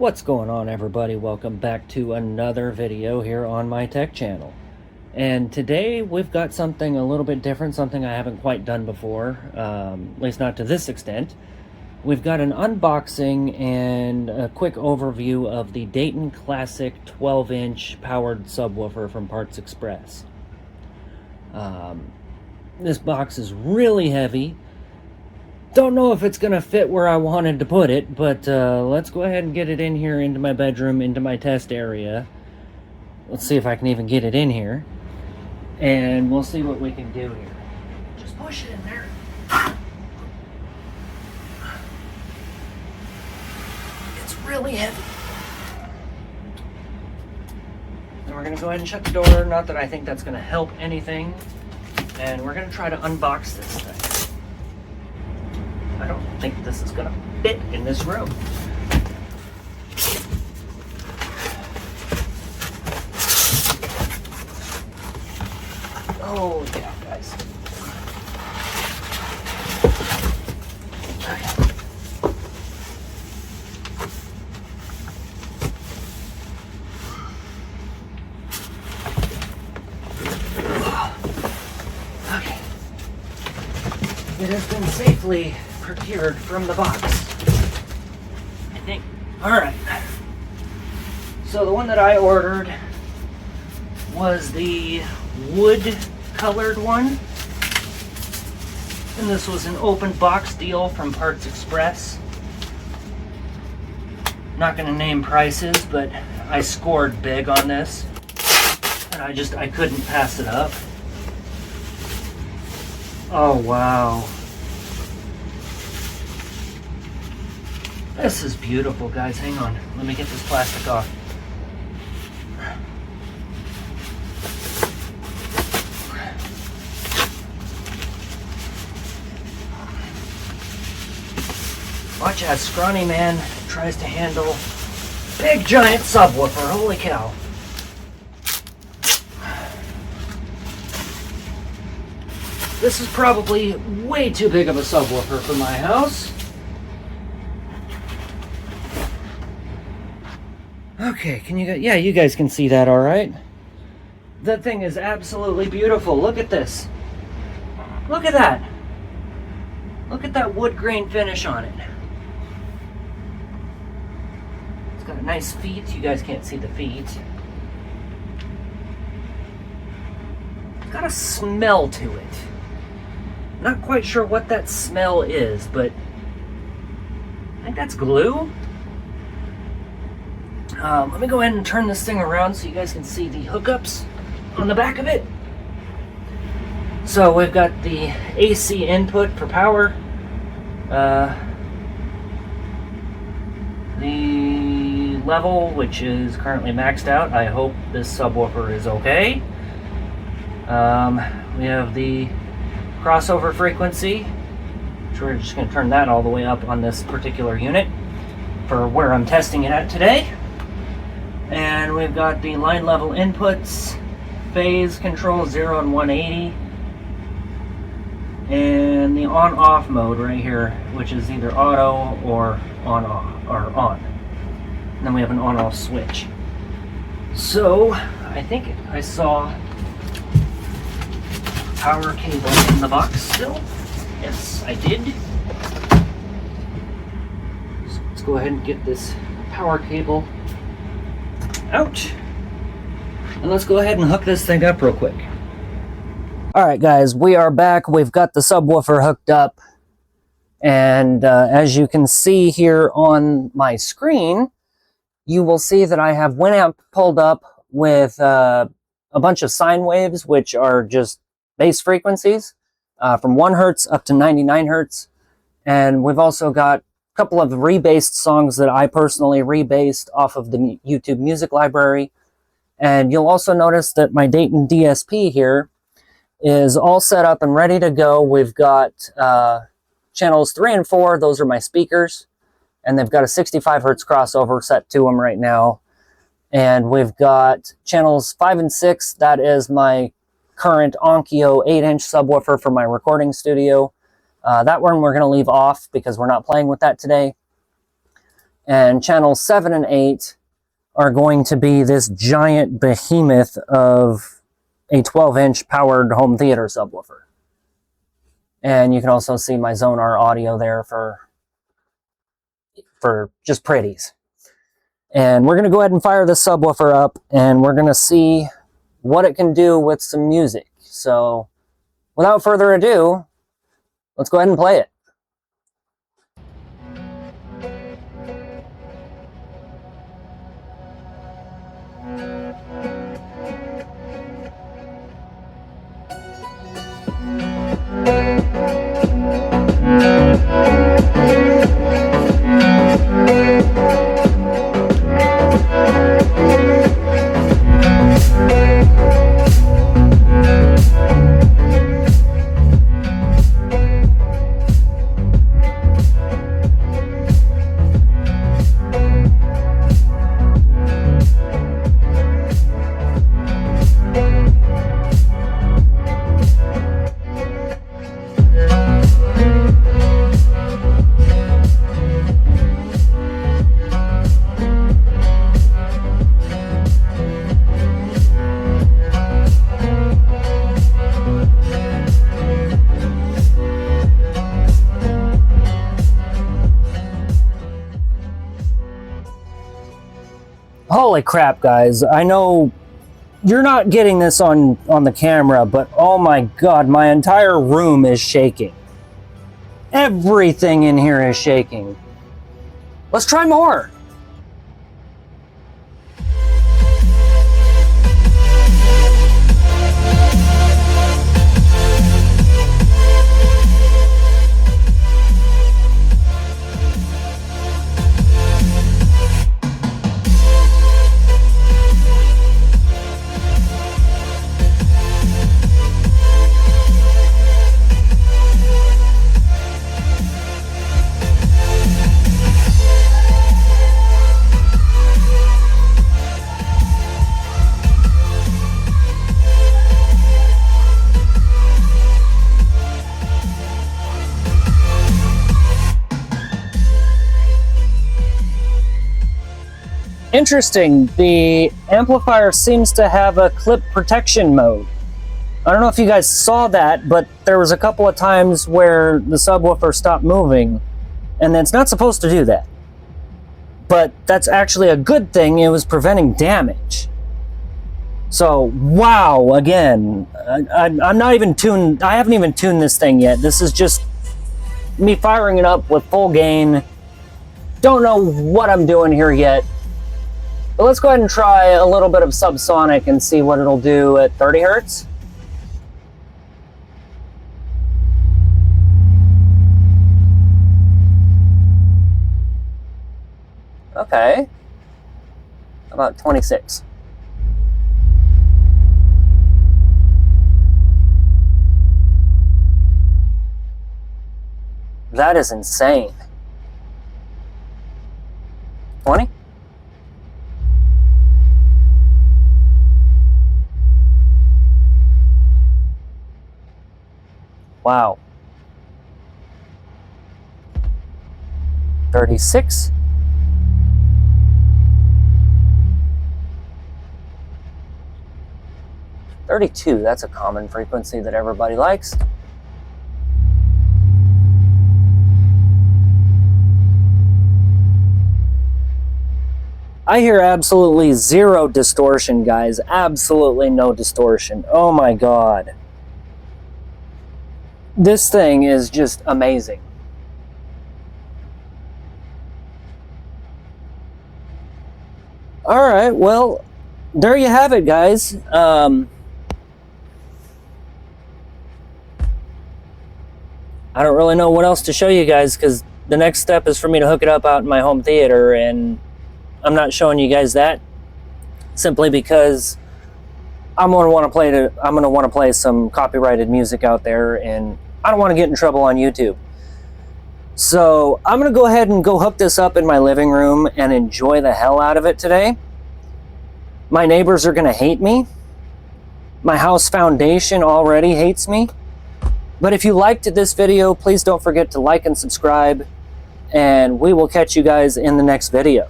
What's going on, everybody? Welcome back to another video here on my tech channel. And today we've got something a little bit different, something I haven't quite done before, at least not to this extent. We've got an unboxing and a quick overview of the Dayton Classic 12-inch powered subwoofer from Parts Express. This box is really heavy. Don't know if it's going to fit where I wanted to put it, but let's go ahead and get it in here into my bedroom, into my test area. Let's see if I can even get it in here. And we'll see what we can do here. Just push it in there. It's really heavy. And we're going to go ahead and shut the door. Not that I think that's going to help anything. And we're going to try to unbox this thing. I don't think this is going to fit in this room. Oh, yeah, guys. Okay. Okay. It has been safely procured from the box, I think. Alright, so the one that I ordered was the wood colored one, and this was an open box deal from Parts Express. Not going to name prices, but I scored big on this, and I couldn't pass it up. Oh wow. This is beautiful, guys. Hang on. Let me get this plastic off. Watch as Scrawny Man tries to handle big giant subwoofer. Holy cow. This is probably way too big of a subwoofer for my house. Okay, can you guys, yeah, you guys can see that all right. That thing is absolutely beautiful. Look at this. Look at that. Look at that wood grain finish on it. It's got nice feet. You guys can't see the feet. It's got a smell to it. Not quite sure what that smell is, but I think that's glue. Let me go ahead and turn this thing around so you guys can see the hookups on the back of it. So we've got the AC input for power, the level, which is currently maxed out. I hope this subwoofer is okay. We have the crossover frequency, which we're just going to turn that all the way up on this particular unit for where I'm testing it at today. And we've got the line level inputs, phase control 0 and 180, and the on-off mode right here, which is either auto or on-off or on. And then we have an on-off switch. So I think I saw power cable in the box still. Yes, I did. So let's go ahead and get this power cable out, and let's go ahead and hook this thing up real quick. Alright guys, we are back. We've got the subwoofer hooked up, and as you can see here on my screen, you will see that I have Winamp pulled up with a bunch of sine waves, which are just bass frequencies from 1 Hertz up to 99 Hertz, and we've also got couple of rebased songs that I personally rebased off of the YouTube music library. And you'll also notice that my Dayton DSP here is all set up and ready to go. We've got channels 3 and 4, those are my speakers, and they've got a 65 Hertz crossover set to them right now. And we've got channels 5 and 6, that is my current Onkyo 8-inch subwoofer for my recording studio. That one we're going to leave off because we're not playing with that today. And channels 7 and 8 are going to be this giant behemoth of a 12-inch powered home theater subwoofer. And you can also see my Zonar audio there for just pretties. And we're going to go ahead and fire this subwoofer up, and we're going to see what it can do with some music. So without further ado, let's go ahead and play it. Holy crap, guys. I know you're not getting this on the camera, but oh my god, my entire room is shaking. Everything in here is shaking. Let's try more. Interesting, the amplifier seems to have a clip protection mode. I don't know if you guys saw that, but there was a couple of times where the subwoofer stopped moving, and it's not supposed to do that. But that's actually a good thing, it was preventing damage. So, wow, again, I'm not even tuned, I haven't even tuned this thing yet. This is just me firing it up with full gain. Don't know what I'm doing here yet. But let's go ahead and try a little bit of subsonic and see what it'll do at 30 hertz. Okay. About 26. That is insane. 20? Wow. 36. 32, that's a common frequency that everybody likes. I hear absolutely zero distortion, guys. Absolutely no distortion. Oh my god. This thing is just amazing. Alright, well, there you have it, guys. I don't really know what else to show you guys, because the next step is for me to hook it up out in my home theater, and I'm not showing you guys that simply because I'm gonna want to play some copyrighted music out there, and I don't want to get in trouble on YouTube. So I'm gonna go ahead and go hook this up in my living room and enjoy the hell out of it today. My neighbors are gonna hate me. My house foundation already hates me. But if you liked this video, please don't forget to like and subscribe. and we will catch you guys in the next video.